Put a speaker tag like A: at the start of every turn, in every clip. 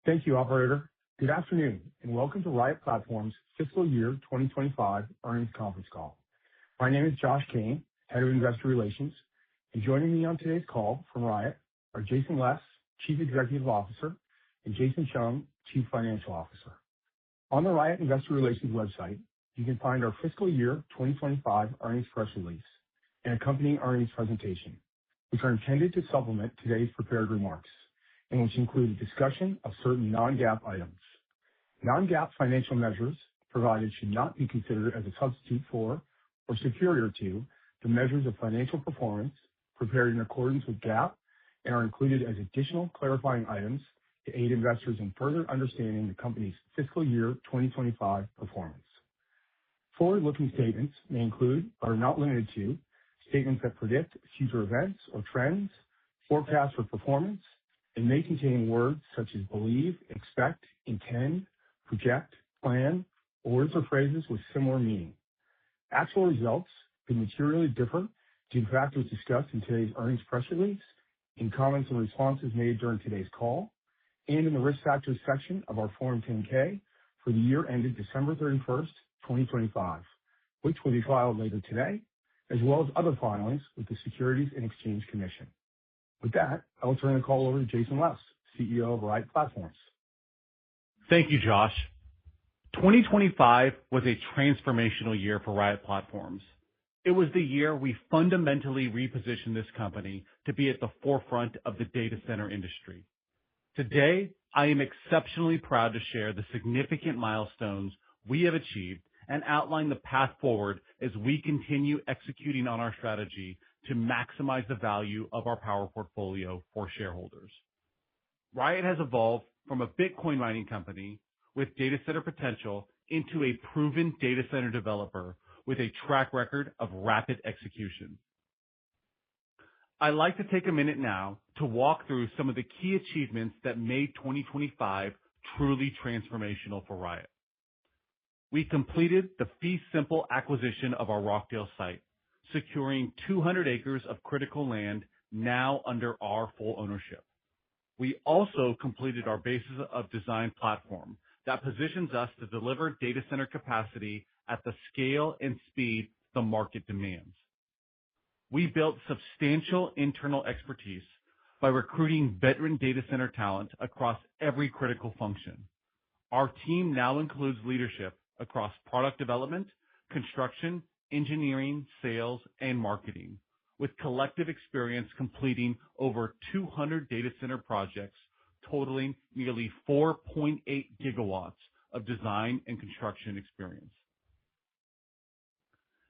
A: Thank you, operator. Good afternoon, and welcome to Riot Platforms' Fiscal Year 2025 Earnings Conference Call. My name is Josh Kane, Head of Investor Relations, and joining me on today's call from Riot are Jason Les, Chief Executive Officer, and Jason Chung, Chief Financial Officer. On the Riot Investor Relations website, you can find our Fiscal Year 2025 earnings press release and accompanying earnings presentation, which are intended to supplement today's prepared remarks, and which include a discussion of certain non-GAAP items. Non-GAAP financial measures provided should not be considered as a substitute for or superior to the measures of financial performance prepared in accordance with GAAP and are included as additional clarifying items to aid investors in further understanding the company's fiscal year 2025 performance. Forward-looking statements may include, but are not limited to, statements that predict future events or trends, forecasts for performance, and may contain words such as believe, expect, intend, project, plan, or words or phrases with similar meaning. Actual results could materially differ due to factors discussed in today's earnings press release, in comments and responses made during today's call, and in the Risk Factors section of our Form 10-K for the year ended December 31st, 2025, which will be filed later today, as well as other filings with the Securities and Exchange Commission. With that, I will turn the call over to Jason Les, CEO of Riot Platforms.
B: Thank you, Josh. 2025 was a transformational year for Riot Platforms. It was the year we fundamentally repositioned this company to be at the forefront of the data center industry. Today, I am exceptionally proud to share the significant milestones we have achieved and outline the path forward as we continue executing on our strategy to maximize the value of our power portfolio for shareholders. Riot has evolved from a Bitcoin mining company with data center potential into a proven data center developer with a track record of rapid execution. I'd like to take a minute now to walk through some of the key achievements that made 2025 truly transformational for Riot. We completed the fee simple acquisition of our Rockdale site, securing 200 acres of critical land now under our full ownership. We also completed our basis of design platform that positions us to deliver data center capacity at the scale and speed the market demands. We built substantial internal expertise by recruiting veteran data center talent across every critical function. Our team now includes leadership across product development, construction, engineering, sales, and marketing, with collective experience completing over 200 data center projects totaling nearly 4.8 gigawatts of design and construction experience.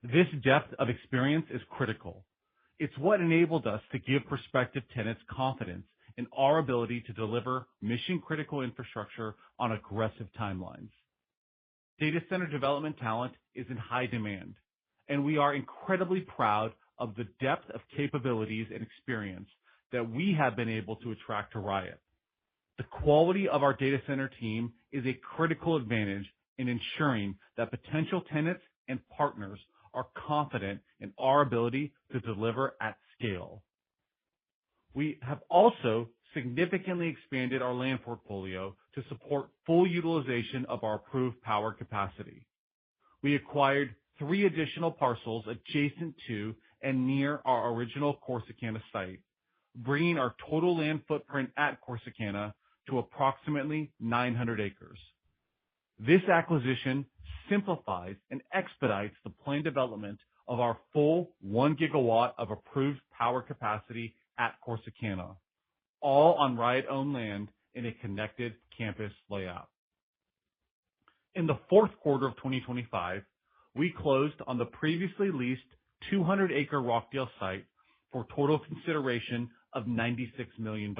B: This depth of experience is critical. It's what enabled us to give prospective tenants confidence in our ability to deliver mission-critical infrastructure on aggressive timelines. Data center development talent is in high demand, and we are incredibly proud of the depth of capabilities and experience that we have been able to attract to Riot. The quality of our data center team is a critical advantage in ensuring that potential tenants and partners are confident in our ability to deliver at scale. We have also significantly expanded our land portfolio to support full utilization of our approved power capacity. We acquired 3 additional parcels adjacent to and near our original Corsicana site, bringing our total land footprint at Corsicana to approximately 900 acres. This acquisition simplifies and expedites the planned development of our full 1 gigawatt of approved power capacity at Corsicana, all on Riot-owned land in a connected campus layout. In the fourth quarter of 2025, we closed on the previously leased 200-acre Rockdale site for total consideration of $96 million,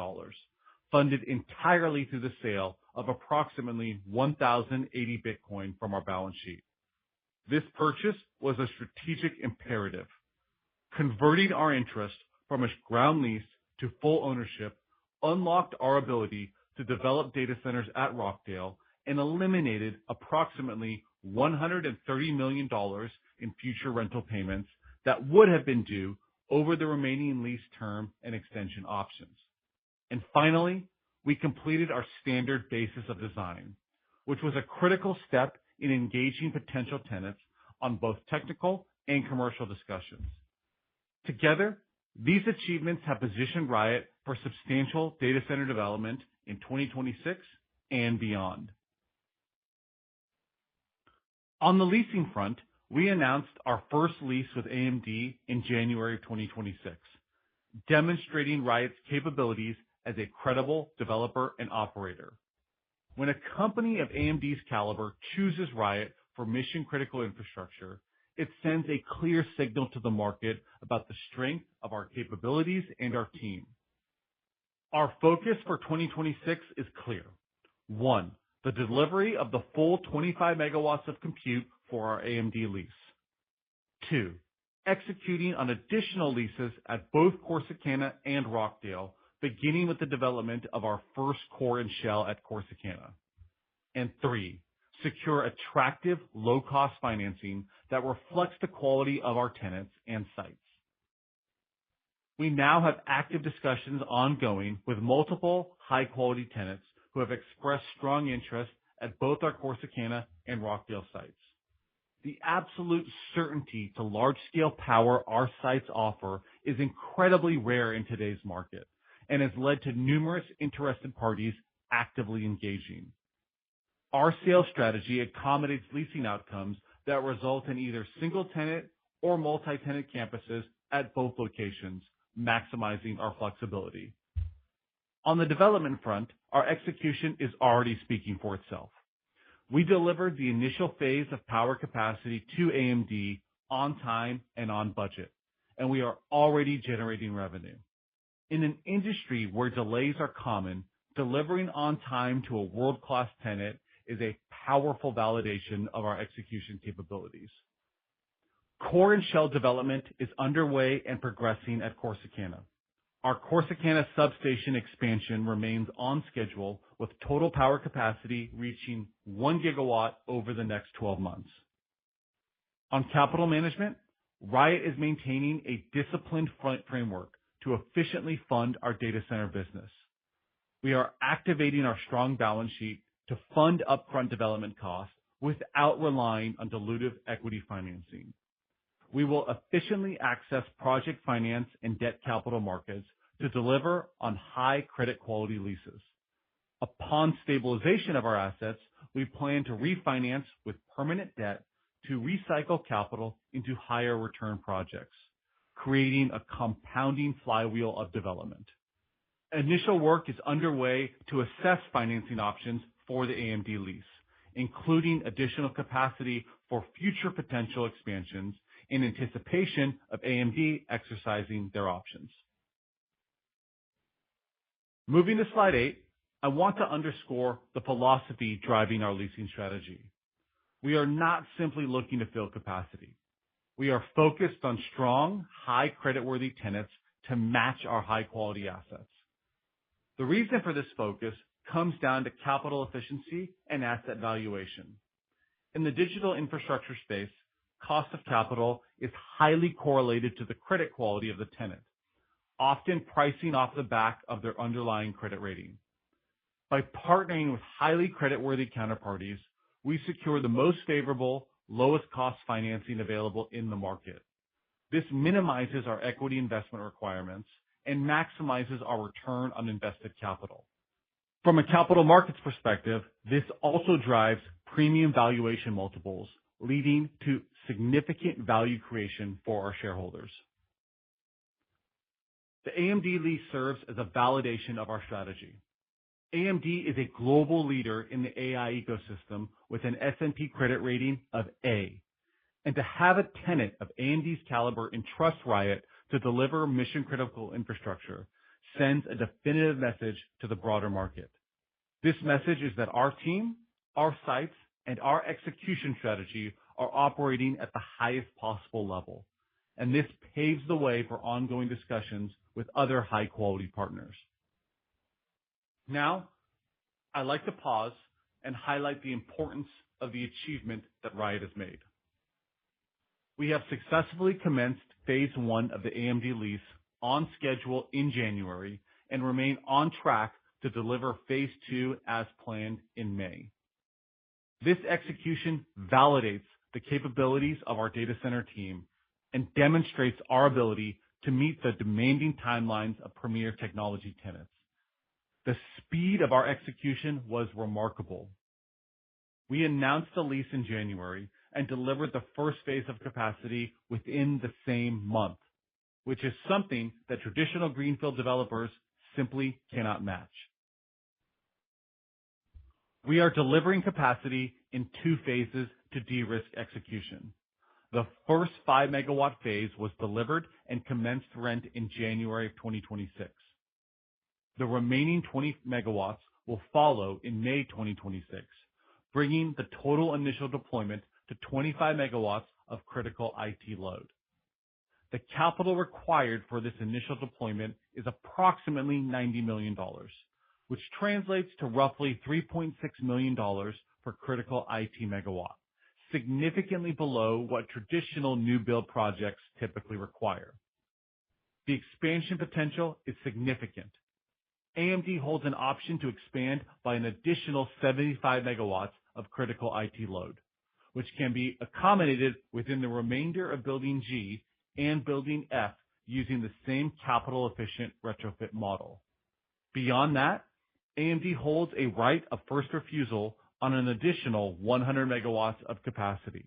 B: funded entirely through the sale of approximately 1,080 Bitcoin from our balance sheet. This purchase was a strategic imperative. Converting our interest from a ground lease to full ownership unlocked our ability to develop data centers at Rockdale and eliminated approximately $130 million in future rental payments that would have been due over the remaining lease term and extension options. And finally, we completed our standard basis of design, which was a critical step in engaging potential tenants on both technical and commercial discussions. Together, these achievements have positioned Riot for substantial data center development in 2026 and beyond. On the leasing front, we announced our first lease with AMD in January of 2026, demonstrating Riot's capabilities as a credible developer and operator. When a company of AMD's caliber chooses Riot for mission-critical infrastructure, it sends a clear signal to the market about the strength of our capabilities and our team. Our focus for 2026 is clear. 1, the delivery of the full 25 megawatts of compute for our AMD lease. 2, executing on additional leases at both Corsicana and Rockdale, beginning with the development of our first core and shell at Corsicana. And 3, secure attractive, low-cost financing that reflects the quality of our tenants and sites. We now have active discussions ongoing with multiple high-quality tenants who have expressed strong interest at both our Corsicana and Rockdale sites. The absolute certainty to large-scale power our sites offer is incredibly rare in today's market and has led to numerous interested parties actively engaging. Our sales strategy accommodates leasing outcomes that result in either single-tenant or multi-tenant campuses at both locations, maximizing our flexibility. On the development front, our execution is already speaking for itself. We delivered the initial phase of power capacity to AMD on time and on budget, and we are already generating revenue. In an industry where delays are common, delivering on time to a world-class tenant is a powerful validation of our execution capabilities. Core and shell development is underway and progressing at Corsicana. Our Corsicana substation expansion remains on schedule, with total power capacity reaching 1 gigawatt over the next 12 months. On capital management, Riot is maintaining a disciplined framework to efficiently fund our data center business. We are activating our strong balance sheet to fund upfront development costs without relying on dilutive equity financing. We will efficiently access project finance and debt capital markets to deliver on high credit quality leases. Upon stabilization of our assets, we plan to refinance with permanent debt to recycle capital into higher return projects, creating a compounding flywheel of development. Initial work is underway to assess financing options for the AMD lease, including additional capacity for future potential expansions in anticipation of AMD exercising their options. Moving to slide 8, I want to underscore the philosophy driving our leasing strategy. We are not simply looking to fill capacity. We are focused on strong, high creditworthy tenants to match our high-quality assets. The reason for this focus comes down to capital efficiency and asset valuation. In the digital infrastructure space, cost of capital is highly correlated to the credit quality of the tenant, often pricing off the back of their underlying credit rating. By partnering with highly creditworthy counterparties, we secure the most favorable, lowest cost financing available in the market. This minimizes our equity investment requirements and maximizes our return on invested capital. From a capital markets perspective, this also drives premium valuation multiples, leading to significant value creation for our shareholders. The AMD lease serves as a validation of our strategy. AMD is a global leader in the AI ecosystem with an S&P credit rating of A. And to have a tenant of AMD's caliber entrust Riot to deliver mission-critical infrastructure sends a definitive message to the broader market. This message is that our team, our sites, and our execution strategy are operating at the highest possible level, and this paves the way for ongoing discussions with other high-quality partners. Now, I'd like to pause and highlight the importance of the achievement that Riot has made. We have successfully commenced phase 1 of the AMD lease on schedule in January and remain on track to deliver phase 2 as planned in May. This execution validates the capabilities of our data center team and demonstrates our ability to meet the demanding timelines of premier technology tenants. The speed of our execution was remarkable. We announced the lease in January and delivered the first phase of capacity within the same month, which is something that traditional greenfield developers simply cannot match. We are delivering capacity in 2 phases to de-risk execution. The first 5 megawatt phase was delivered and commenced rent in January of 2026. The remaining 20 megawatts will follow in May 2026, bringing the total initial deployment to 25 megawatts of critical IT load. The capital required for this initial deployment is approximately $90 million, which translates to roughly $3.6 million per critical IT megawatt, significantly below what traditional new build projects typically require. The expansion potential is significant. AMD holds an option to expand by an additional 75 megawatts of critical IT load, which can be accommodated within the remainder of Building G and Building F using the same capital-efficient retrofit model. Beyond that, AMD holds a right of first refusal on an additional 100 megawatts of capacity.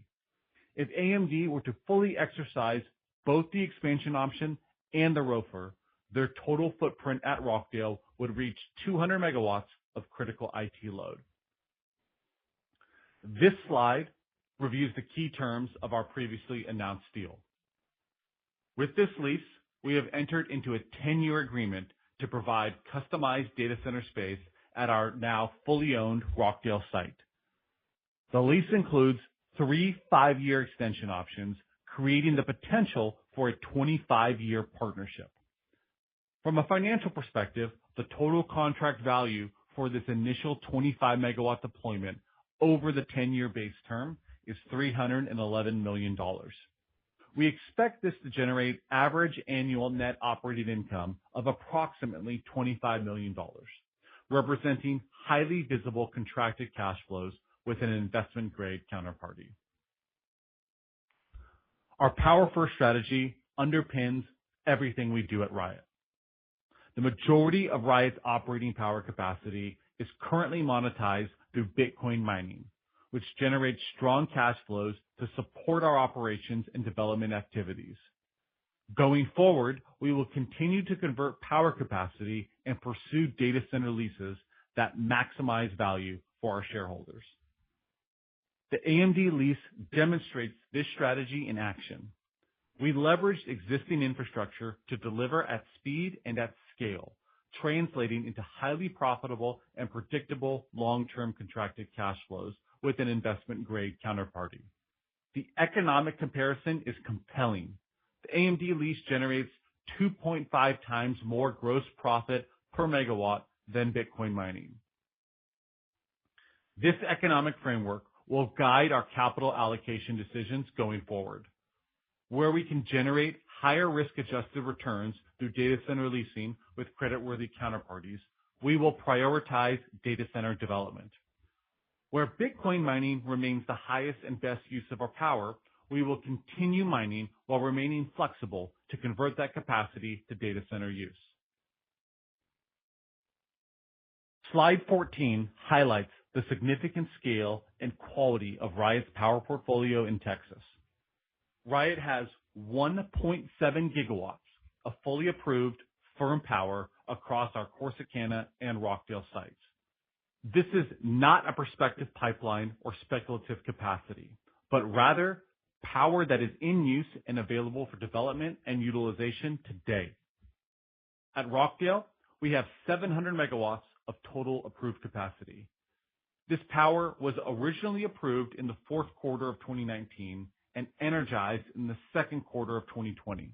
B: If AMD were to fully exercise both the expansion option and the ROFR, their total footprint at Rockdale would reach 200 megawatts of critical IT load. This slide reviews the key terms of our previously announced deal. With this lease, we have entered into a 10-year agreement to provide customized data center space at our now fully owned Rockdale site. The lease includes 3 5-year extension options, creating the potential for a 25-year partnership. From a financial perspective, the total contract value for this initial 25 megawatt deployment over the 10-year base term is $311 million. We expect this to generate average annual net operating income of approximately $25 million, representing highly visible contracted cash flows with an investment-grade counterparty. Our power-first strategy underpins everything we do at Riot. The majority of Riot's operating power capacity is currently monetized through Bitcoin mining, which generates strong cash flows to support our operations and development activities. Going forward, we will continue to convert power capacity and pursue data center leases that maximize value for our shareholders. The AMD lease demonstrates this strategy in action. We leveraged existing infrastructure to deliver at speed and at scale, translating into highly profitable and predictable long-term contracted cash flows with an investment-grade counterparty. The economic comparison is compelling. The AMD lease generates 2.5 times more gross profit per megawatt than Bitcoin mining. This economic framework will guide our capital allocation decisions going forward. Where we can generate higher risk-adjusted returns through data center leasing with creditworthy counterparties, we will prioritize data center development. Where Bitcoin mining remains the highest and best use of our power, we will continue mining while remaining flexible to convert that capacity to data center use. Slide 14 highlights the significant scale and quality of Riot's power portfolio in Texas. Riot has 1.7 gigawatts of fully approved firm power across our Corsicana and Rockdale sites. This is not a prospective pipeline or speculative capacity, but rather power that is in use and available for development and utilization today. At Rockdale, we have 700 megawatts of total approved capacity. This power was originally approved in the fourth quarter of 2019 and energized in the second quarter of 2020.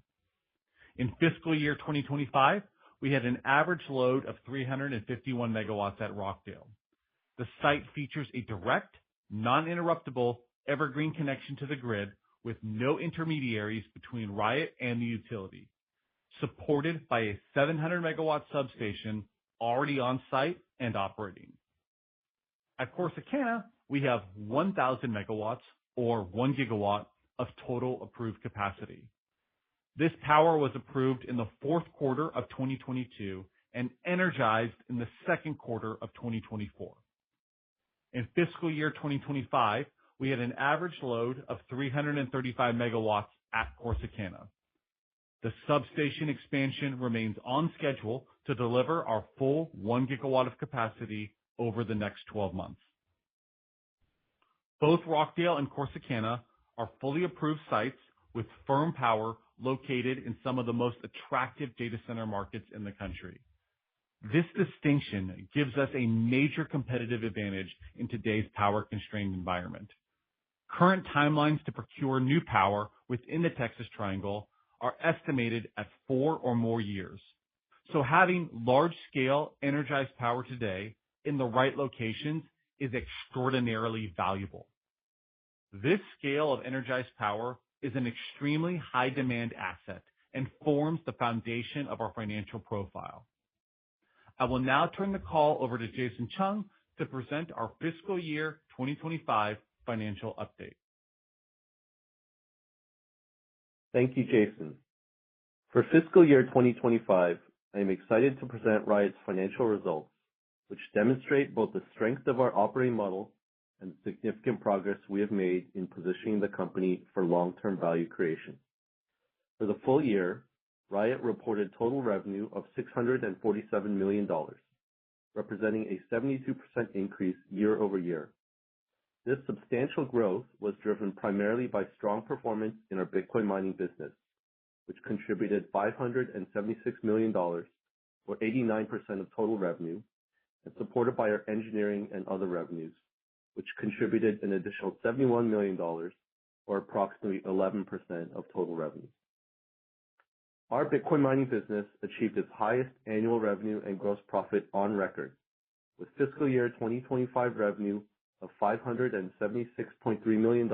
B: In fiscal year 2025, we had an average load of 351 megawatts at Rockdale. The site features a direct, non-interruptible, evergreen connection to the grid with no intermediaries between Riot and the utility, supported by a 700 megawatt substation already on site and operating. At Corsicana, we have 1,000 megawatts or 1 gigawatt of total approved capacity. This power was approved in the fourth quarter of 2022 and energized in the second quarter of 2024. In fiscal year 2025, we had an average load of 335 megawatts at Corsicana. The substation expansion remains on schedule to deliver our full 1 gigawatt of capacity over the next 12 months. Both Rockdale and Corsicana are fully approved sites with firm power located in some of the most attractive data center markets in the country. This distinction gives us a major competitive advantage in today's power-constrained environment. Current timelines to procure new power within the Texas Triangle are estimated at 4 or more years. So having large-scale energized power today in the right locations is extraordinarily valuable. This scale of energized power is an extremely high-demand asset and forms the foundation of our financial profile. I will now turn the call over to Jason Chung to present our fiscal year 2025 financial update.
C: Thank you, Jason. For fiscal year 2025, I am excited to present Riot's financial results, which demonstrate both the strength of our operating model and the significant progress we have made in positioning the company for long-term value creation. For the full year, Riot reported total revenue of $647 million, representing a 72% increase year over year. This substantial growth was driven primarily by strong performance in our Bitcoin mining business, which contributed $576 million, or 89% of total revenue, and supported by our engineering and other revenues, which contributed an additional $71 million, or approximately 11% of total revenue. Our Bitcoin mining business achieved its highest annual revenue and gross profit on record, with fiscal year 2025 revenue of $576.3 million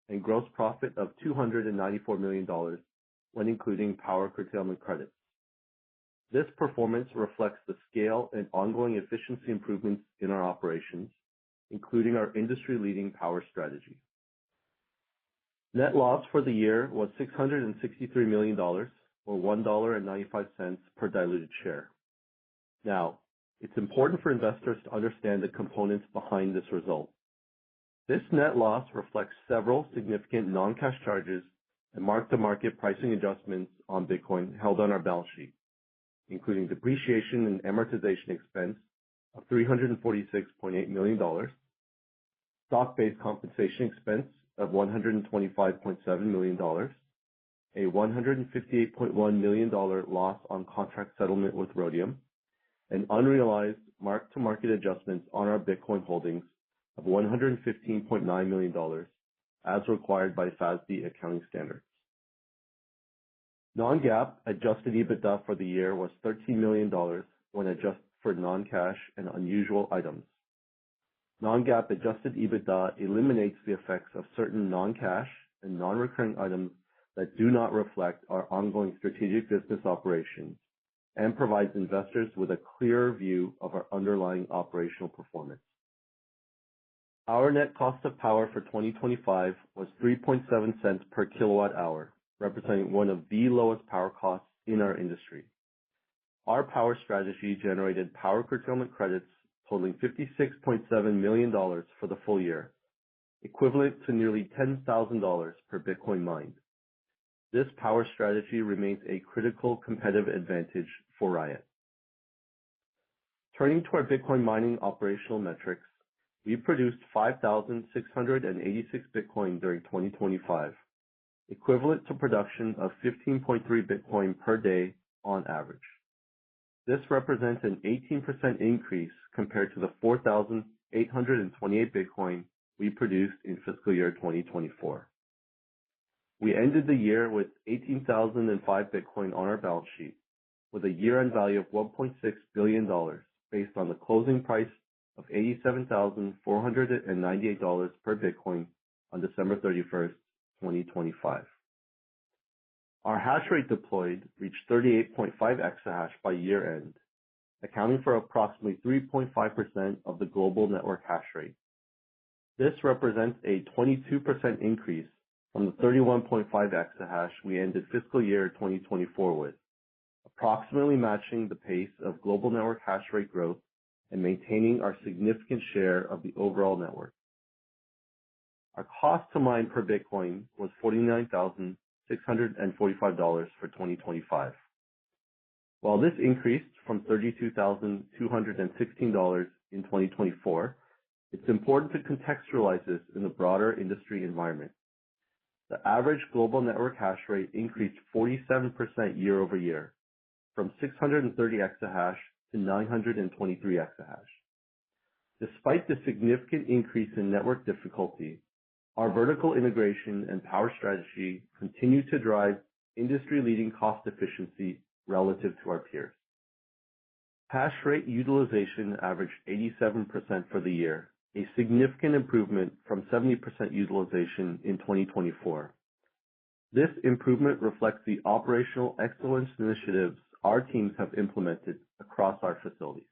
C: and gross profit of $294 million when including power curtailment credits. This performance reflects the scale and ongoing efficiency improvements in our operations, including our industry-leading power strategy. Net loss for the year was $663 million, or $1.95 per diluted share. Now, it's important for investors to understand the components behind this result. This net loss reflects several significant non-cash charges and mark-to-market pricing adjustments on Bitcoin held on our balance sheet, including depreciation and amortization expense of $346.8 million, stock-based compensation expense of $125.7 million, a $158.1 million loss on contract settlement with Rhodium, and unrealized mark-to-market adjustments on our Bitcoin holdings of $115.9 million as required by FASB accounting standards. Non-GAAP adjusted EBITDA for the year was $13 million when adjusted for non-cash and unusual items. Non-GAAP adjusted EBITDA eliminates the effects of certain non-cash and non-recurring items that do not reflect our ongoing strategic business operations and provides investors with a clearer view of our underlying operational performance. Our net cost of power for 2025 was 3.7 cents per kilowatt hour, representing one of the lowest power costs in our industry. Our power strategy generated power curtailment credits totaling $56.7 million for the full year, equivalent to nearly $10,000 per Bitcoin mined. This power strategy remains a critical competitive advantage for Riot. Turning to our Bitcoin mining operational metrics, we produced 5,686 Bitcoin during 2025, equivalent to production of 15.3 Bitcoin per day on average. This represents an 18% increase compared to the 4,828 Bitcoin we produced in fiscal year 2024. We ended the year with 18,005 Bitcoin on our balance sheet, with a year-end value of $1.6 billion based on the closing price of $87,498 per Bitcoin on December 31st, 2025. Our hash rate deployed reached 38.5 exahash by year end, accounting for approximately 3.5% of the global network hash rate. This represents a 22% increase from the 31.5 exahash we ended fiscal year 2024 with, approximately matching the pace of global network hash rate growth and maintaining our significant share of the overall network. Our cost to mine per Bitcoin was $49,645 for 2025. While this increased from $32,216 in 2024, it's important to contextualize this in the broader industry environment. The average global network hash rate increased 47% year over year, from 630 exahash to 923 exahash. Despite the significant increase in network difficulty, our vertical integration and power strategy continue to drive industry-leading cost efficiency relative to our peers. Hash rate utilization averaged 87% for the year, a significant improvement from 70% utilization in 2024. This improvement reflects the operational excellence initiatives our teams have implemented across our facilities.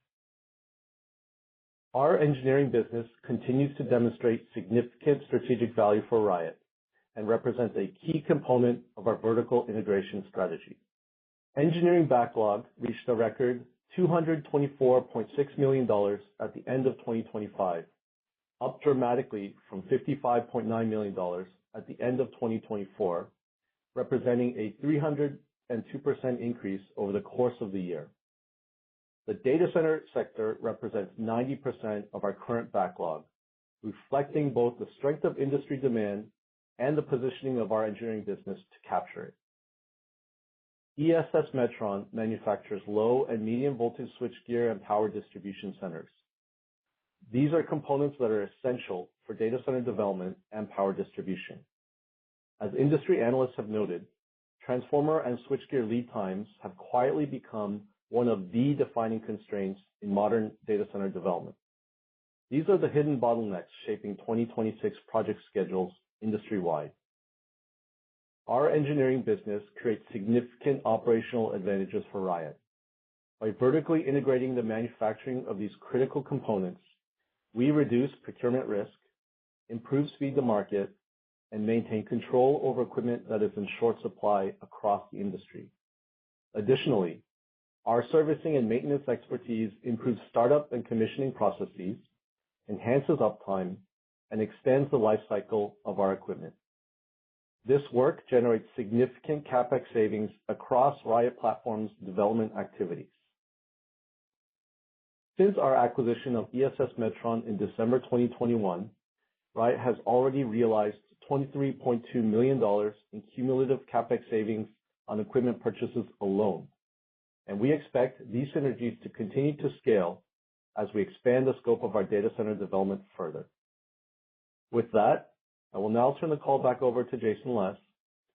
C: Our engineering business continues to demonstrate significant strategic value for Riot and represents a key component of our vertical integration strategy. Engineering backlog reached a record $224.6 million at the end of 2025, up dramatically from $55.9 million at the end of 2024, representing a 302% increase over the course of the year. The data center sector represents 90% of our current backlog, reflecting both the strength of industry demand and the positioning of our engineering business to capture it. ESS Metron manufactures low and medium voltage switchgear and power distribution centers. These are components that are essential for data center development and power distribution. As industry analysts have noted, transformer and switchgear lead times have quietly become one of the defining constraints in modern data center development. These are the hidden bottlenecks shaping 2026 project schedules industry-wide. Our engineering business creates significant operational advantages for Riot. By vertically integrating the manufacturing of these critical components, we reduce procurement risk, improve speed to market, and maintain control over equipment that is in short supply across the industry. Additionally, our servicing and maintenance expertise improves startup and commissioning processes, enhances uptime, and extends the life cycle of our equipment. This work generates significant CapEx savings across Riot Platforms' development activities. Since our acquisition of ESS Metron in December 2021, Riot has already realized $23.2 million in cumulative CapEx savings on equipment purchases alone, and we expect these synergies to continue to scale as we expand the scope of our data center development further. With that, I will now turn the call back over to Jason Les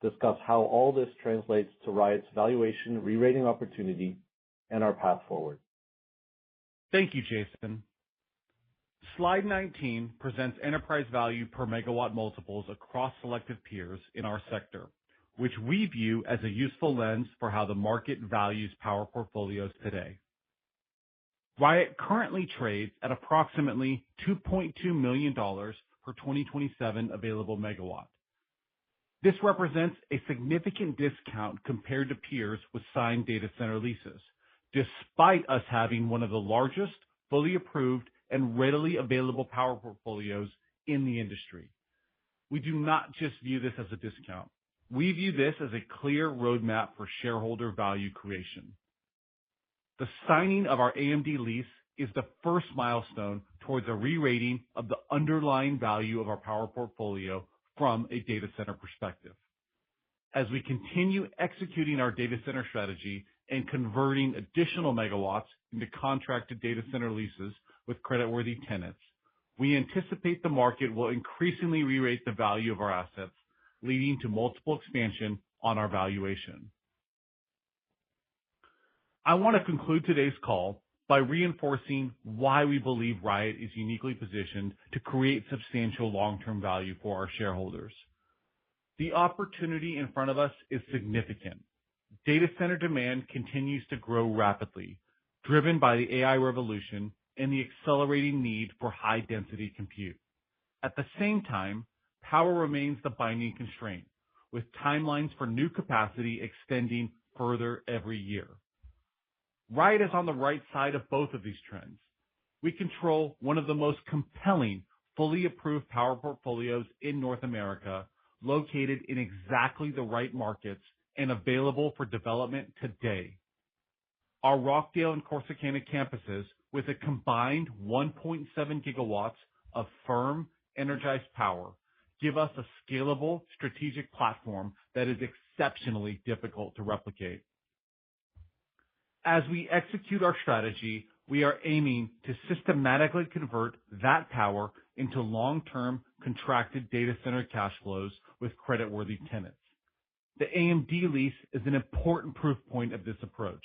C: to discuss how all this translates to Riot's valuation re-rating opportunity and our path forward.
B: Thank you, Jason. Slide 19 presents enterprise value per megawatt multiples across selected peers in our sector, which we view as a useful lens for how the market values power portfolios today. Riot currently trades at approximately $2.2 million per 2027 available megawatt. This represents a significant discount compared to peers with signed data center leases, despite us having one of the largest, fully approved, and readily available power portfolios in the industry. We do not just view this as a discount. We view this as a clear roadmap for shareholder value creation. The signing of our AMD lease is the first milestone towards a re-rating of the underlying value of our power portfolio from a data center perspective. As we continue executing our data center strategy and converting additional megawatts into contracted data center leases with creditworthy tenants, we anticipate the market will increasingly re-rate the value of our assets, leading to multiple expansion on our valuation. I want to conclude today's call by reinforcing why we believe Riot is uniquely positioned to create substantial long-term value for our shareholders. The opportunity in front of us is significant. Data center demand continues to grow rapidly, driven by the AI revolution and the accelerating need for high-density compute. At the same time, power remains the binding constraint, with timelines for new capacity extending further every year. Riot is on the right side of both of these trends. We control one of the most compelling, fully approved power portfolios in North America, located in exactly the right markets and available for development today. Our Rockdale and Corsicana campuses, with a combined 1.7 gigawatts of firm, energized power, give us a scalable, strategic platform that is exceptionally difficult to replicate. As we execute our strategy, we are aiming to systematically convert that power into long-term contracted data center cash flows with creditworthy tenants. The AMD lease is an important proof point of this approach.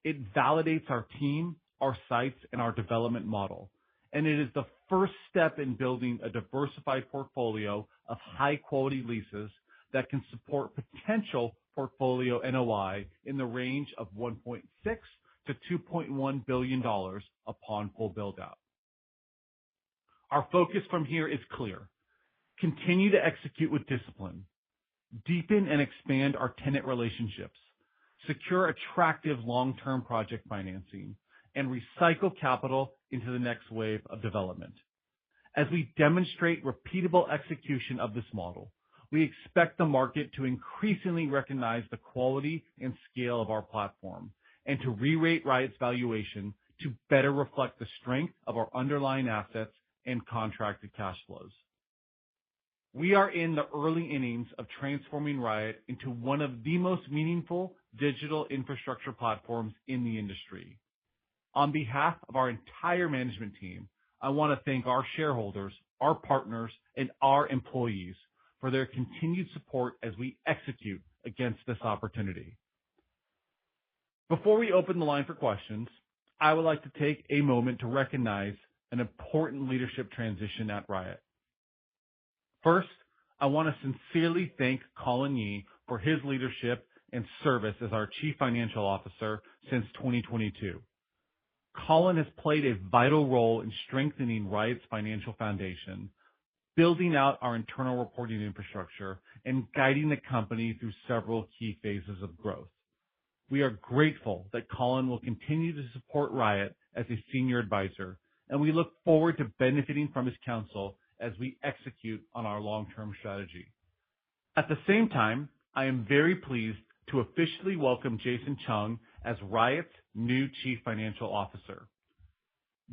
B: It validates our team, our sites, and our development model, and it is the first step in building a diversified portfolio of high-quality leases that can support potential portfolio NOI in the range of $1.6 to $2.1 billion upon full build-out. Our focus from here is clear. Continue to execute with discipline, deepen and expand our tenant relationships, secure attractive long-term project financing, and recycle capital into the next wave of development. As we demonstrate repeatable execution of this model, we expect the market to increasingly recognize the quality and scale of our platform and to re-rate Riot's valuation to better reflect the strength of our underlying assets and contracted cash flows. We are in the early innings of transforming Riot into one of the most meaningful digital infrastructure platforms in the industry. On behalf of our entire management team, I want to thank our shareholders, our partners, and our employees for their continued support as we execute against this opportunity. Before we open the line for questions, I would like to take a moment to recognize an important leadership transition at Riot. First, I want to sincerely thank Colin Yee for his leadership and service as our Chief Financial Officer since 2022. Colin has played a vital role in strengthening Riot's financial foundation, building out our internal reporting infrastructure, and guiding the company through several key phases of growth. We are grateful that Colin will continue to support Riot as a senior advisor, and we look forward to benefiting from his counsel as we execute on our long-term strategy. At the same time, I am very pleased to officially welcome Jason Chung as Riot's new Chief Financial Officer.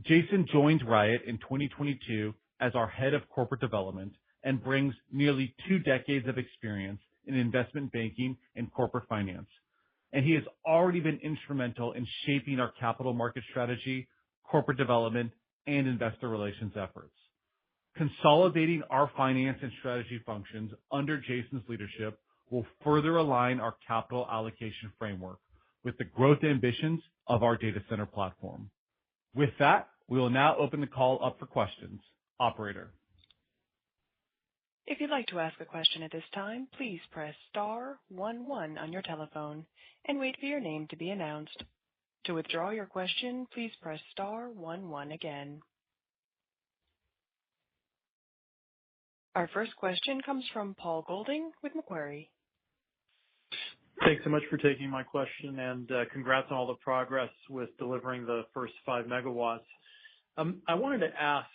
B: Jason joined Riot in 2022 as our Head of Corporate Development and brings nearly 2 decades of experience in investment banking and corporate finance. And he has already been instrumental in shaping our capital market strategy, corporate development, and investor relations efforts. Consolidating our finance and strategy functions under Jason's leadership will further align our capital allocation framework with the growth ambitions of our data center platform. With that, we will now open the call up for questions. Operator.
D: If you'd like to ask a question at this time, please press star 11 on your telephone and wait for your name to be announced. To withdraw your question, please press star 11 again. Our first question comes from Paul Golding with Macquarie.
E: Thanks so much for taking my question, and congrats on all the progress with delivering the first 5 megawatts. I wanted to ask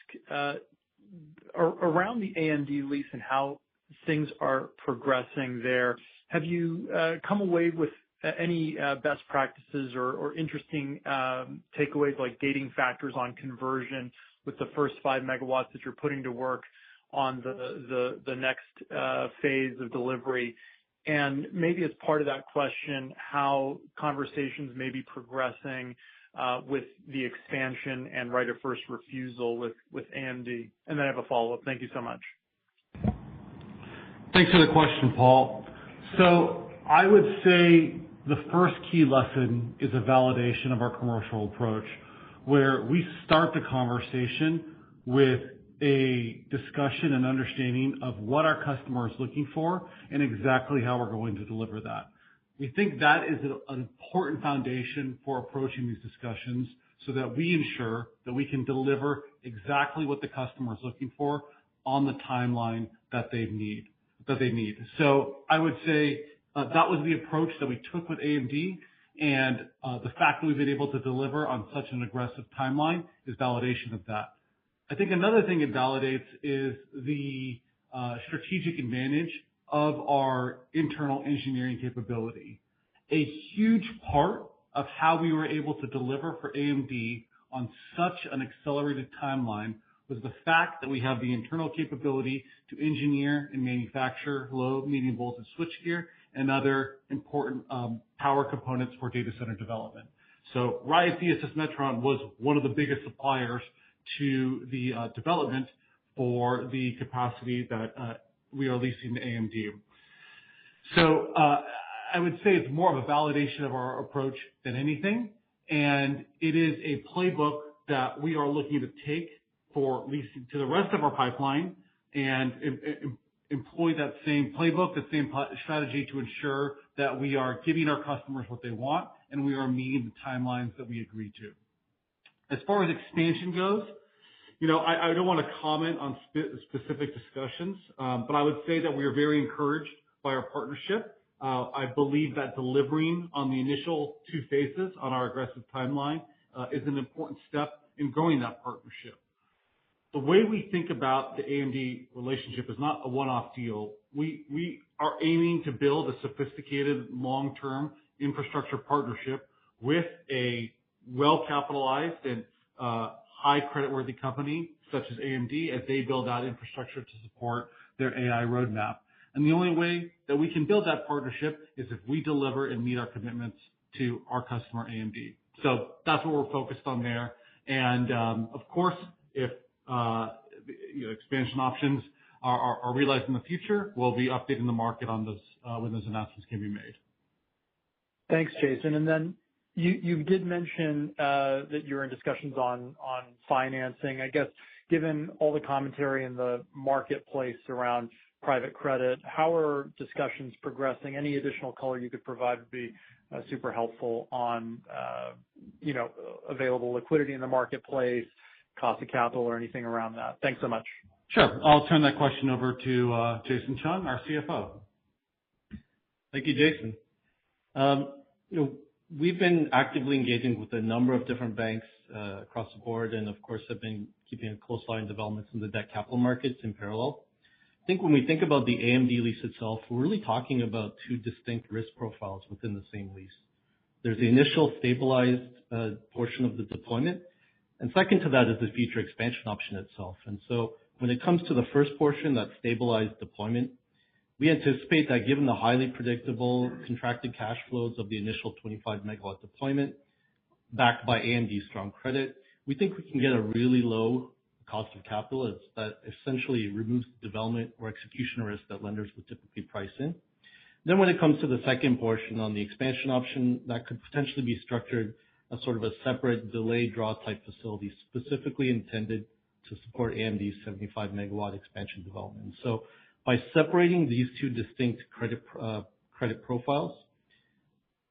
E: around the AMD lease and how things are progressing there. Have you come away with any best practices or interesting takeaways like gating factors on conversion with the first 5 megawatts that you're putting to work on the next phase of delivery? And maybe as part of that question, how conversations may be progressing with the expansion and right of first refusal with AMD. And then I have a follow-up. Thank you so much.
B: Thanks for the question, Paul. So I would say the first key lesson is a validation of our commercial approach, where we start the conversation with a discussion and understanding of what our customer is looking for and exactly how we're going to deliver that. We think that is an important foundation for approaching these discussions so that we ensure that we can deliver exactly what the customer is looking for on the timeline that they need. So I would say that was the approach that we took with AMD, and the fact that we've been able to deliver on such an aggressive timeline is validation of that. I think another thing it validates is the strategic advantage of our internal engineering capability. A huge part of how we were able to deliver for AMD on such an accelerated timeline was the fact that we have the internal capability to engineer and manufacture low, medium voltage switchgear and other important power components for data center development. So Riot DSS Metron was one of the biggest suppliers to the development for the capacity that we are leasing to AMD. So I would say it's more of a validation of our approach than anything, and it is a playbook that we are looking to take for leasing to the rest of our pipeline and employ that same playbook, the same strategy to ensure that we are giving our customers what they want and we are meeting the timelines that we agree to. As far as expansion goes, I don't want to comment on specific discussions, but I would say that we are very encouraged by our partnership. I believe that delivering on the initial 2 phases on our aggressive timeline is an important step in growing that partnership. The way we think about the AMD relationship is not a one-off deal. We are aiming to build a sophisticated long-term infrastructure partnership with a well-capitalized and high creditworthy company such as AMD as they build out infrastructure to support their AI roadmap. And the only way that we can build that partnership is if we deliver and meet our commitments to our customer AMD. So that's what we're focused on there. And of course, if expansion options are realized in the future, we'll be updating the market on those when those announcements can be made.
E: Thanks, Jason. And then you did mention that you're in discussions on financing. I guess given all the commentary in the marketplace around private credit, how are discussions progressing? Any additional color you could provide would be super helpful on available liquidity in the marketplace, cost of capital, or anything around that. Thanks so much.
B: Sure. I'll turn that question over to Jason Chung, our CFO.
F: Thank you, Jason. We've been actively engaging with a number of different banks across the board, and of course have been keeping a close eye on developments in the debt capital markets in parallel. I think when we think about the AMD lease itself, we're really talking about 2 distinct risk profiles within the same lease. There's the initial stabilized portion of the deployment, and second to that is the future expansion option itself. And so when it comes to the first portion, that stabilized deployment, we anticipate that given the highly predictable contracted cash flows of the initial 25 megawatt deployment, backed by AMD's strong credit, we think we can get a really low cost of capital that essentially removes the development or execution risk that lenders would typically price in. Then when it comes to the second portion on the expansion option, that could potentially be structured as sort of a separate delayed draw type facility specifically intended to support AMD's 75 megawatt expansion development. So by separating these 2 distinct credit profiles,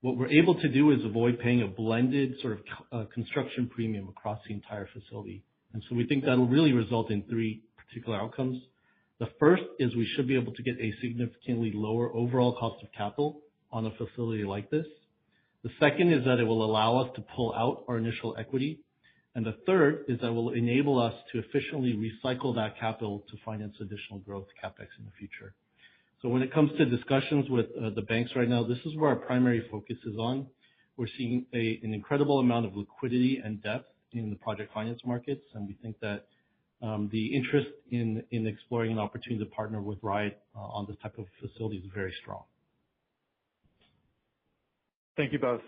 F: what we're able to do is avoid paying a blended sort of construction premium across the entire facility. And so we think that'll really result in 3 particular outcomes. The first is we should be able to get a significantly lower overall cost of capital on a facility like this. The second is that it will allow us to pull out our initial equity. And the third is that it will enable us to efficiently recycle that capital to finance additional growth CapEx in the future. So when it comes to discussions with the banks right now, this is where our primary focus is on. We're seeing an incredible amount of liquidity and depth in the project finance markets, and we think that the interest in exploring an opportunity to partner with Riot on this type of facility is very strong.
E: Thank you both.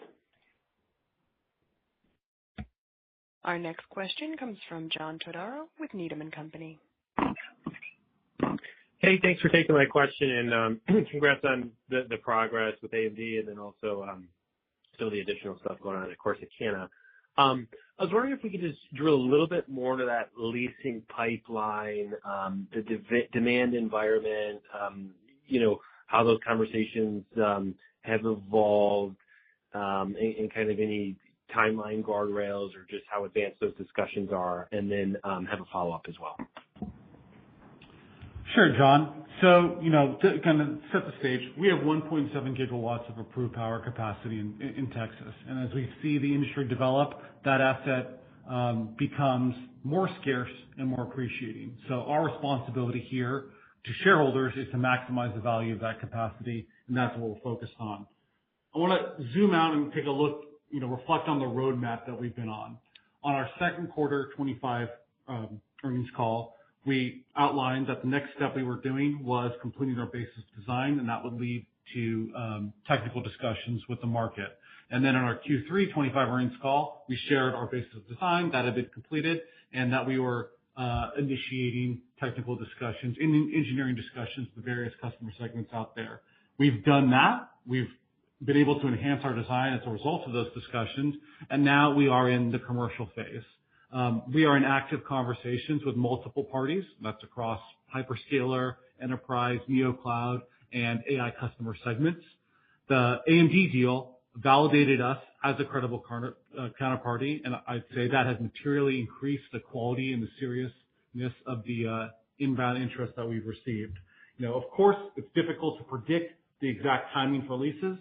D: Our next question comes from John Todaro with Needham & Company.
G: Hey, thanks for taking my question, and congrats on the progress with AMD and then also some of the additional stuff going on at Corsicana. I was wondering if we could just drill a little bit more into that leasing pipeline, the demand environment, how those conversations have evolved, and kind of any timeline guardrails or just how advanced those discussions are, and then have a follow-up as well.
B: Sure, John. So, to kind of set the stage, we have 1.7 gigawatts of approved power capacity in Texas. And as we see the industry develop, that asset becomes more scarce and more appreciating. So our responsibility here to shareholders is to maximize the value of that capacity, and that's what we're focused on. I want to zoom out and take a look, reflect on the roadmap that we've been on. On our second quarter 25 earnings call, we outlined that the next step we were doing was completing our basis design, and that would lead to technical discussions with the market. And then on our Q3 25 earnings call, we shared our basis design that had been completed and that we were initiating technical discussions, engineering discussions with various customer segments out there. We've done that. We've been able to enhance our design as a result of those discussions, and now we are in the commercial phase. We are in active conversations with multiple parties. That's across hyperscaler, enterprise, neocloud, and AI customer segments. The AMD deal validated us as a credible counterparty, and I'd say that has materially increased the quality and the seriousness of the inbound interest that we've received. Of course, it's difficult to predict the exact timing for leases.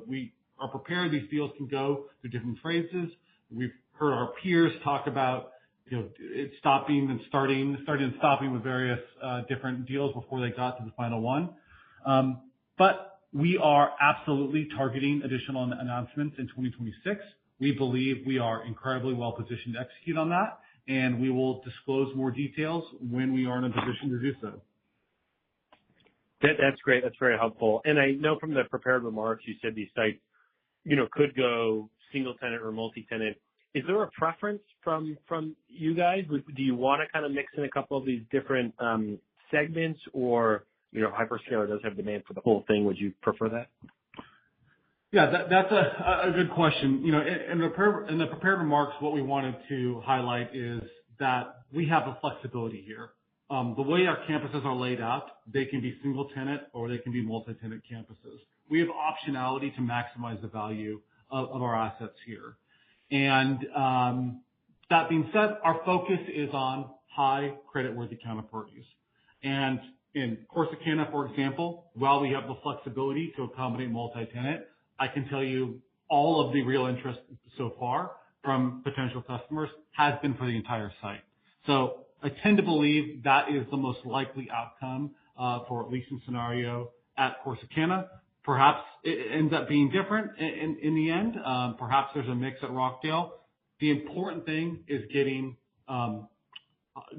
B: We are prepared. These deals can go through different phases. We've heard our peers talk about, it stopping and starting and stopping with various different deals before they got to the final one. But we are absolutely targeting additional announcements in 2026. We believe we are incredibly well positioned to execute on that, and we will disclose more details when we are in a position to do so.
G: That's great. That's very helpful. And I know from the prepared remarks, you said these sites, could go single tenant or multi-tenant. Is there a preference from you guys? Do you want to kind of mix in a couple of these different segments, or hyperscaler does have demand for the whole thing? Would you prefer that?
B: Yeah, that's a good question. In the prepared remarks, what we wanted to highlight is that we have a flexibility here. The way our campuses are laid out, they can be single tenant or they can be multi-tenant campuses. We have optionality to maximize the value of our assets here. And that being said, our focus is on high creditworthy counterparties. And in Corsicana, for example, while we have the flexibility to accommodate multi-tenant, I can tell you all of the real interest so far from potential customers has been for the entire site. So I tend to believe that is the most likely outcome for a leasing scenario at Corsicana. Perhaps it ends up being different in the end. Perhaps there's a mix at Rockdale. The important thing is getting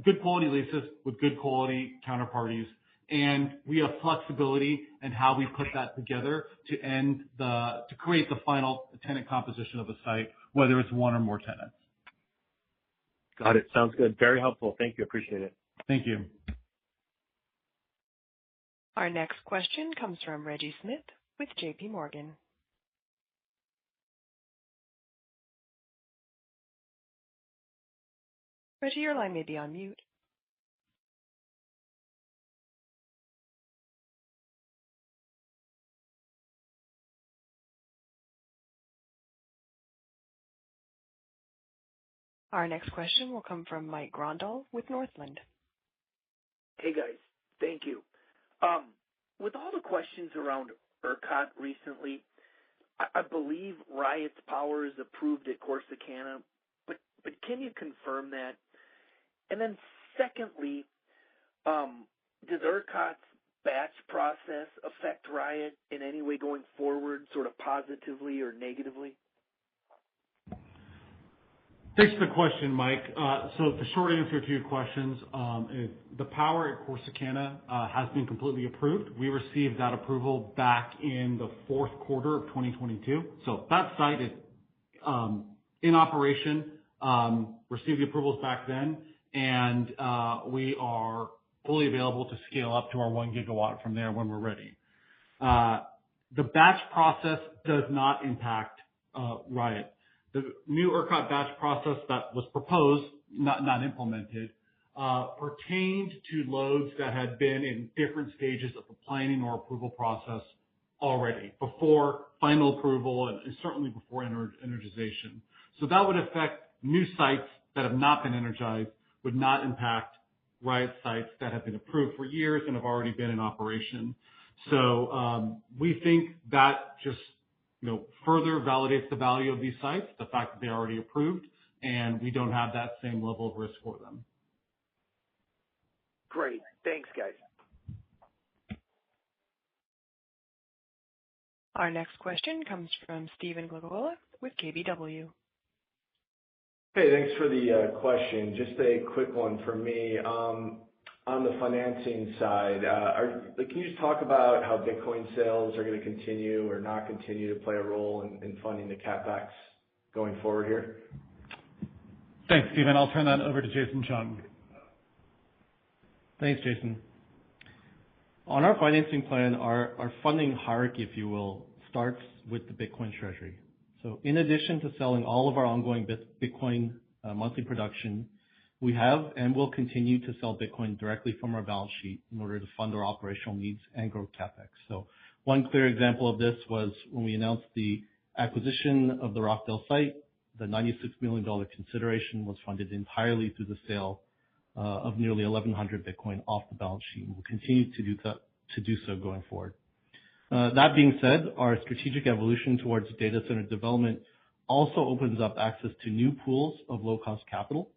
B: good quality leases with good quality counterparties, and we have flexibility in how we put that together to create the final tenant composition of a site, whether it's one or more tenants.
G: Got it. Sounds good. Very helpful. Thank you. Appreciate it.
B: Thank you.
D: Our next question comes from Reggie Smith with JP Morgan. Reggie, your line may be on mute. Our next question will come from Mike Grondahl with Northland.
H: Hey, guys. Thank you. With all the questions around ERCOT recently, I believe Riot's power is approved at Corsicana, but can you confirm that? And then secondly, does ERCOT's batch process affect Riot in any way going forward, sort of positively or negatively?
B: Thanks for the question, Mike. So the short answer to your questions is the power at Corsicana has been completely approved. We received that approval back in the fourth quarter of 2022. So that site is in operation, received the approvals back then, and we are fully available to scale up to our 1 gigawatt from there when we're ready. The batch process does not impact Riot. The new ERCOT batch process that was proposed, not implemented, pertained to loads that had been in different stages of the planning or approval process already before final approval and certainly before energization. So that would affect new sites that have not been energized, would not impact Riot sites that have been approved for years and have already been in operation. So we think that just further validates the value of these sites, the fact that they're already approved, and we don't have that same level of risk for them.
H: Great. Thanks, guys.
D: Our next question comes from Stephen Glagola with KBW.
I: Hey, thanks for the question. Just a quick one for me. On the financing side, can you just talk about how Bitcoin sales are going to continue or not continue to play a role in funding the CapEx going forward here?
B: Thanks, Stephen. I'll turn that over to Jason Chung.
F: Thanks, Jason. On our financing plan, our funding hierarchy, if you will, starts with the Bitcoin treasury. So in addition to selling all of our ongoing Bitcoin monthly production, we have and will continue to sell Bitcoin directly from our balance sheet in order to fund our operational needs and growth CapEx. So one clear example of this was when we announced the acquisition of the Rockdale site. The $96 million consideration was funded entirely through the sale of nearly 1,100 Bitcoin off the balance sheet, and we'll continue to do so going forward. That being said, our strategic evolution towards data center development also opens up access to new pools of low-cost capital.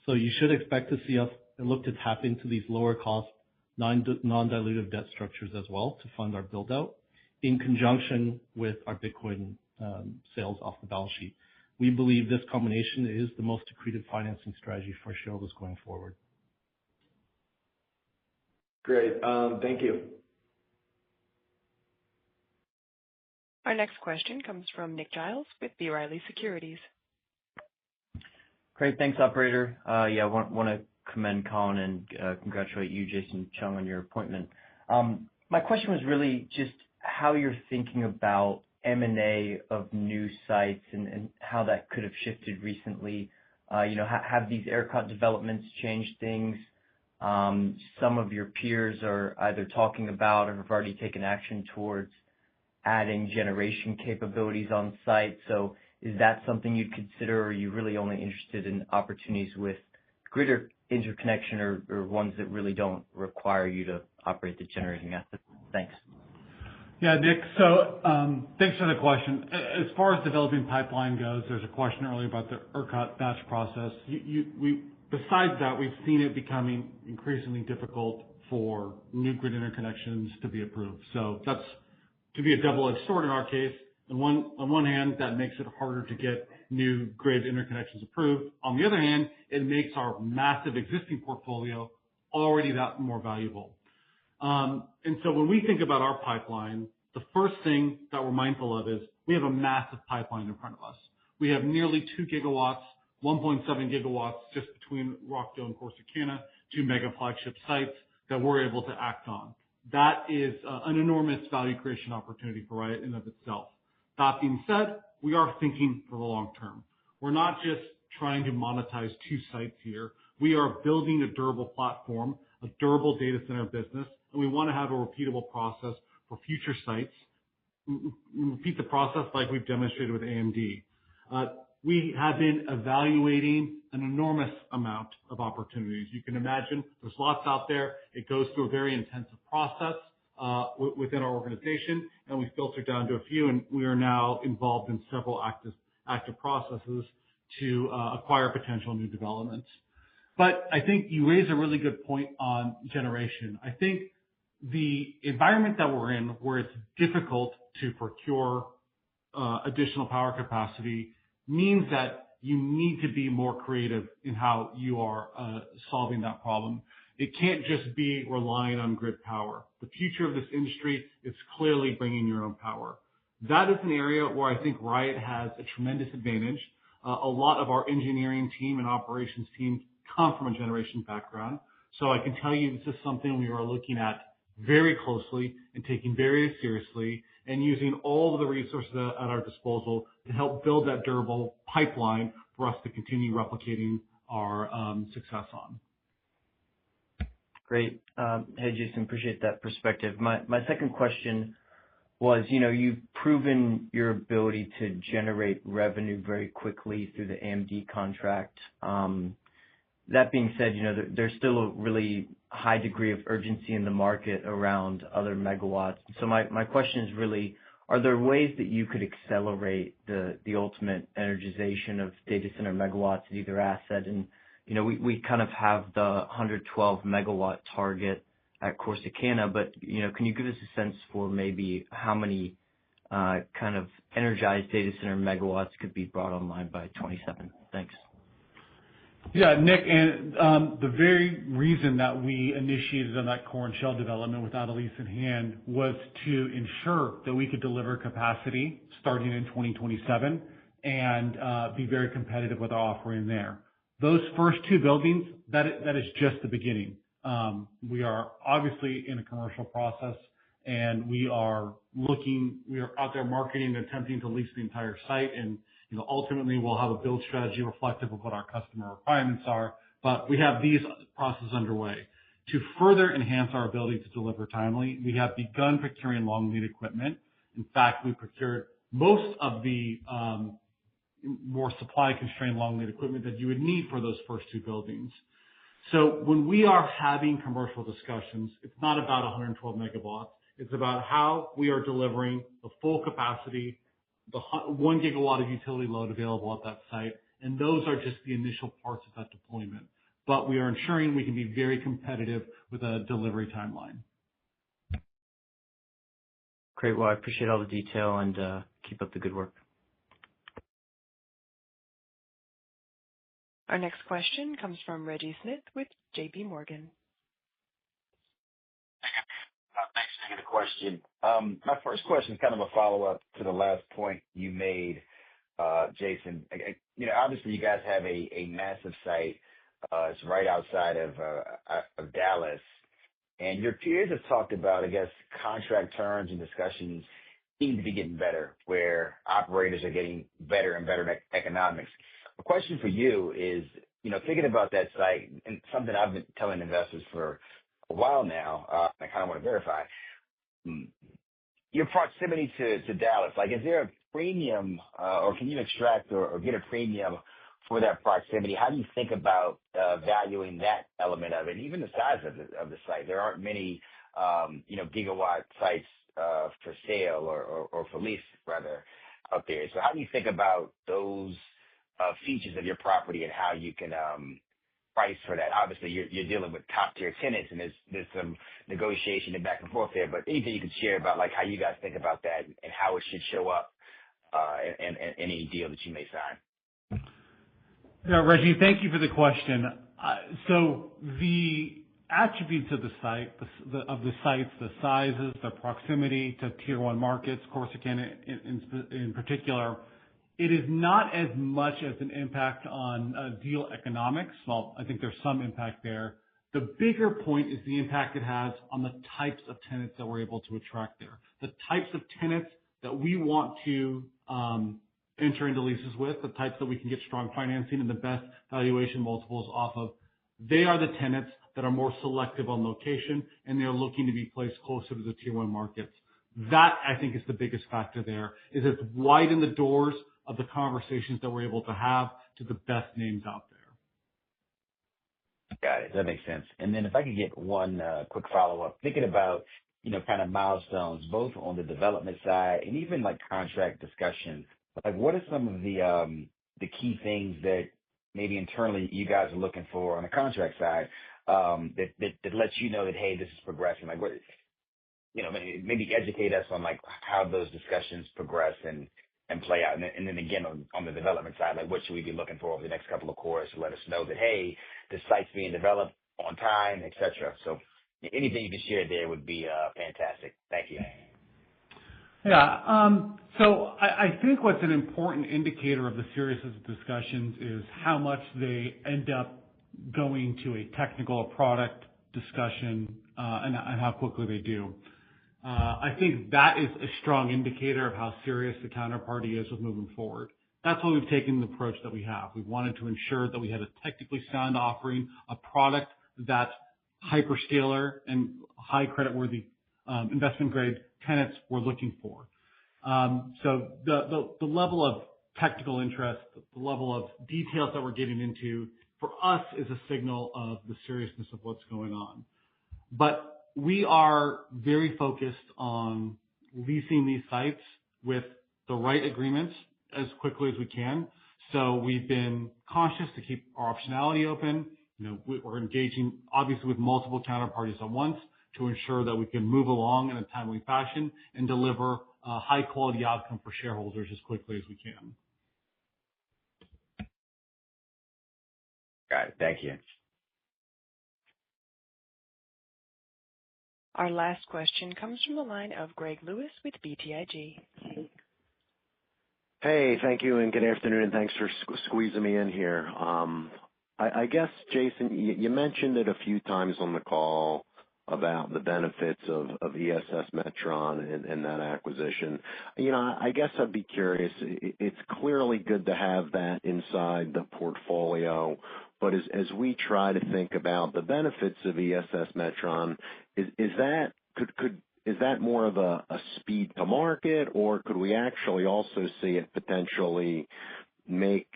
F: So you should expect to see us look to tap into these lower-cost, non-dilutive debt structures as well to fund our build-out in conjunction with our Bitcoin sales off the balance sheet. We believe this combination is the most accretive financing strategy for shareholders going forward.
I: Great. Thank you.
D: Our next question comes from Nick Giles with B. Riley Securities.
J: Great. Thanks, operator. I want to commend Colin and congratulate you, Jason Chung, on your appointment. My question was really just how you're thinking about M&A of new sites and how that could have shifted recently. Have these ERCOT developments changed things? Some of your peers are either talking about or have already taken action towards adding generation capabilities on site. So is that something you'd consider, or are you really only interested in opportunities with grid interconnection or ones that really don't require you to operate the generating assets? Thanks.
B: Yeah, Nick. So thanks for the question. As far as developing pipeline goes, there's a question earlier about the ERCOT batch process. Besides that, we've seen it becoming increasingly difficult for new grid interconnections to be approved. So that's to be a double-edged sword in our case. On one hand, that makes it harder to get new grid interconnections approved. On the other hand, it makes our massive existing portfolio already that more valuable. And so when we think about our pipeline, the first thing that we're mindful of is we have a massive pipeline in front of us. We have nearly 2 gigawatts, 1.7 gigawatts just between Rockdale and Corsicana, 2 mega flagship sites that we're able to act on. That is an enormous value creation opportunity for Riot in and of itself. That being said, we are thinking for the long term. We're not just trying to monetize 2 sites here. We are building a durable platform, a durable data center business, and we want to have a repeatable process for future sites. Repeat the process like we've demonstrated with AMD. We have been evaluating an enormous amount of opportunities. You can imagine there's lots out there. It goes through a very intensive process within our organization, and we filter down to a few, and we are now involved in several active processes to acquire potential new developments. But I think you raise a really good point on generation. I think the environment that we're in, where it's difficult to procure additional power capacity, means that you need to be more creative in how you are solving that problem. It can't just be relying on grid power. The future of this industry is clearly bringing your own power. That is an area where I think Riot has a tremendous advantage. A lot of our engineering team and operations team come from a generation background. So I can tell you this is something we are looking at very closely and taking very seriously and using all of the resources at our disposal to help build that durable pipeline for us to continue replicating our success on.
J: Great. Hey, Jason, appreciate that perspective. My second question was, you've proven your ability to generate revenue very quickly through the AMD contract. That being said, there's still a really high degree of urgency in the market around other megawatts. So my question is really, are there ways that you could accelerate the ultimate energization of data center megawatts at either asset? And, we kind of have the 112 megawatt target at Corsicana, but, can you give us a sense for maybe how many kind of energized data center megawatts could be brought online by 27? Thanks.
B: Yeah, Nick, and the very reason that we initiated on that core and shell development without a lease in hand was to ensure that we could deliver capacity starting in 2027 and be very competitive with our offering there. Those first two buildings, that is just the beginning. We are obviously in a commercial process, and we are out there marketing and attempting to lease the entire site, and ultimately we'll have a build strategy reflective of what our customer requirements are. But we have these processes underway. To further enhance our ability to deliver timely, we have begun procuring long lead equipment. In fact, we procured most of the more supply-constrained long lead equipment that you would need for those first two buildings. So when we are having commercial discussions, it's not about 112 megawatts. It's about how we are delivering the full capacity, the 1 gigawatt of utility load available at that site, and those are just the initial parts of that deployment. But we are ensuring we can be very competitive with a delivery timeline.
J: Great. Well, I appreciate all the detail, and keep up the good work.
D: Our next question comes from Reggie Smith with J.P. Morgan.
K: Thanks for taking the question. My first question is kind of a follow-up to the last point you made, Jason. Obviously, you guys have a massive site. It's right outside of Dallas. And your peers have talked about, I guess, contract terms and discussions seem to be getting better, where operators are getting better and better economics. The question for you is, thinking about that site, and something I've been telling investors for a while now, I kind of want to verify, your proximity to Dallas. Like, is there a premium, or can you extract or get a premium for that proximity? How do you think about valuing that element of it, and even the size of the site? There aren't many, gigawatt sites for sale or for lease, rather, out there. So how do you think about those features of your property and how you can price for that? Obviously, you're dealing with top-tier tenants, and there's some negotiation and back and forth there. But anything you can share about, like, how you guys think about that and how it should show up in any deal that you may sign?
B: Yeah, Reggie, thank you for the question. So the attributes of the site, the sites, the sizes, the proximity to Tier 1 markets, Corsicana in particular, it is not as much as an impact on deal economics. Well, I think there's some impact there. The bigger point is the impact it has on the types of tenants that we're able to attract there. The types of tenants that we want to enter into leases with, the types that we can get strong financing and the best valuation multiples off of, they are the tenants that are more selective on location, and they're looking to be placed closer to the Tier 1 markets. That, I think, is the biggest factor there, is it's widened the doors of the conversations that we're able to have to the best names out there.
K: Got it. That makes sense. And then if I could get one quick follow-up, thinking about, kind of milestones, both on the development side and even like contract discussions. Like, what are some of the key things that maybe internally you guys are looking for on the contract side that lets you know that, hey, this is progressing? Like, what, maybe educate us on, like, how those discussions progress and play out. And then again, on the development side, like, what should we be looking for over the next couple of quarters to let us know that, hey, this site's being developed on time, et cetera. So anything you can share there would be fantastic. Thank you.
B: Yeah. So I think what's an important indicator of the seriousness of discussions is how much they end up going to a technical or product discussion and how quickly they do. I think that is a strong indicator of how serious the counterparty is with moving forward. That's why we've taken the approach that we have. We wanted to ensure that we had a technically sound offering, a product that's hyperscaler and high creditworthy investment grade tenants were looking for. So the level of technical interest, the level of details that we're getting into, for us is a signal of the seriousness of what's going on. But we are very focused on leasing these sites with the right agreements as quickly as we can. So we've been cautious to keep our optionality open. We're engaging obviously with multiple counterparties at once to ensure that we can move along in a timely fashion and deliver a high quality outcome for shareholders as quickly as we can.
K: Got it. Thank you.
D: Our last question comes from the line of Greg Lewis with BTIG.
L: Hey, thank you, and good afternoon, and thanks for squeezing me in here. I guess, Jason, you mentioned it a few times on the call about the benefits of ESS Metron and that acquisition. I guess I'd be curious. It's clearly good to have that inside the portfolio, but as we try to think about the benefits of ESS Metron, is that more of a speed to market, or could we actually also see it potentially make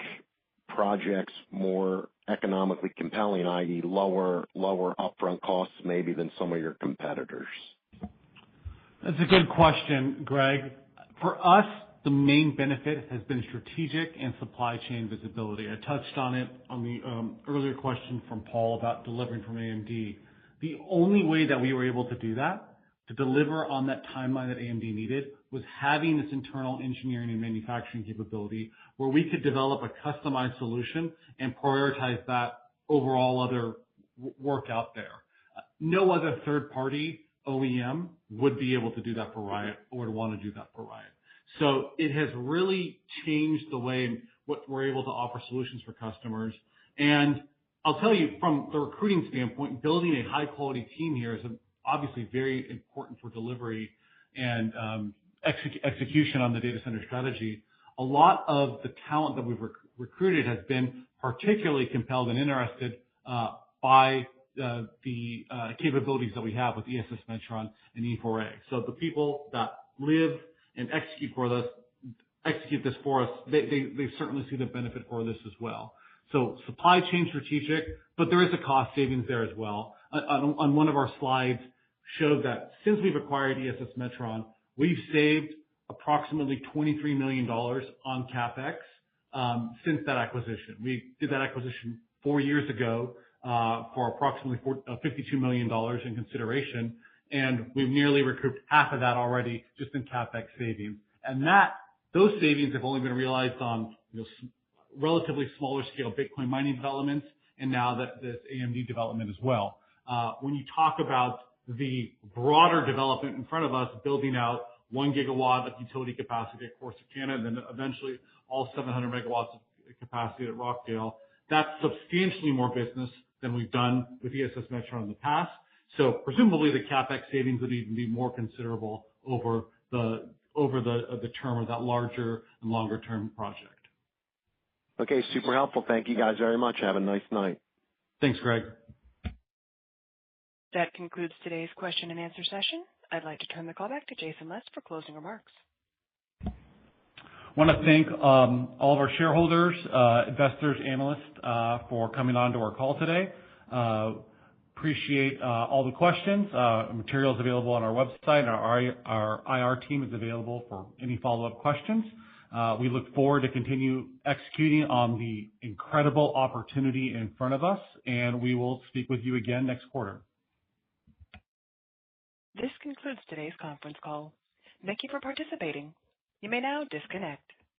L: projects more economically compelling, i.e. lower upfront costs maybe than some of your competitors?
B: That's a good question, Greg. For us, the main benefit has been strategic and supply chain visibility. I touched on it on the earlier question from Paul about delivering from AMD. The only way that we were able to do that, to deliver on that timeline that AMD needed, was having this internal engineering and manufacturing capability where we could develop a customized solution and prioritize that over all other work out there. No other third-party OEM would be able to do that for Riot or would want to do that for Riot. So it has really changed the way in what we're able to offer solutions for customers. And I'll tell you, from the recruiting standpoint, building a high-quality team here is obviously very important for delivery and execution on the data center strategy. A lot of the talent that we've recruited has been particularly compelled and interested by the capabilities that we have with ESS Metron and E4A. So the people that live and execute this for us, they certainly see the benefit for this as well. So supply chain strategic, but there is a cost savings there as well. On one of our slides showed that since we've acquired ESS Metron, we've saved approximately $23 million on CapEx since that acquisition. We did that acquisition 4 years ago for approximately $52 million in consideration, and we've nearly recouped half of that already just in CapEx savings. And those savings have only been realized on relatively smaller scale Bitcoin mining developments, and now this AMD development as well. When you talk about the broader development in front of us, building out 1 gigawatt of utility capacity at Corsicana, and then eventually all 700 megawatts of capacity at Rockdale, that's substantially more business than we've done with ESS Metron in the past. So presumably the CapEx savings would even be more considerable over the term of that larger and longer term project.
L: Okay, super helpful. Thank you guys very much. Have a nice night.
B: Thanks, Greg.
D: That concludes today's question and answer session. I'd like to turn the call back to Jason Les for closing remarks.
B: I want to thank all of our shareholders, investors, analysts for coming on to our call today. Appreciate all the questions. Materials available on our website. Our IR team is available for any follow-up questions. We look forward to continue executing on the incredible opportunity in front of us, and we will speak with you again next quarter.
D: This concludes today's conference call. Thank you for participating. You may now disconnect.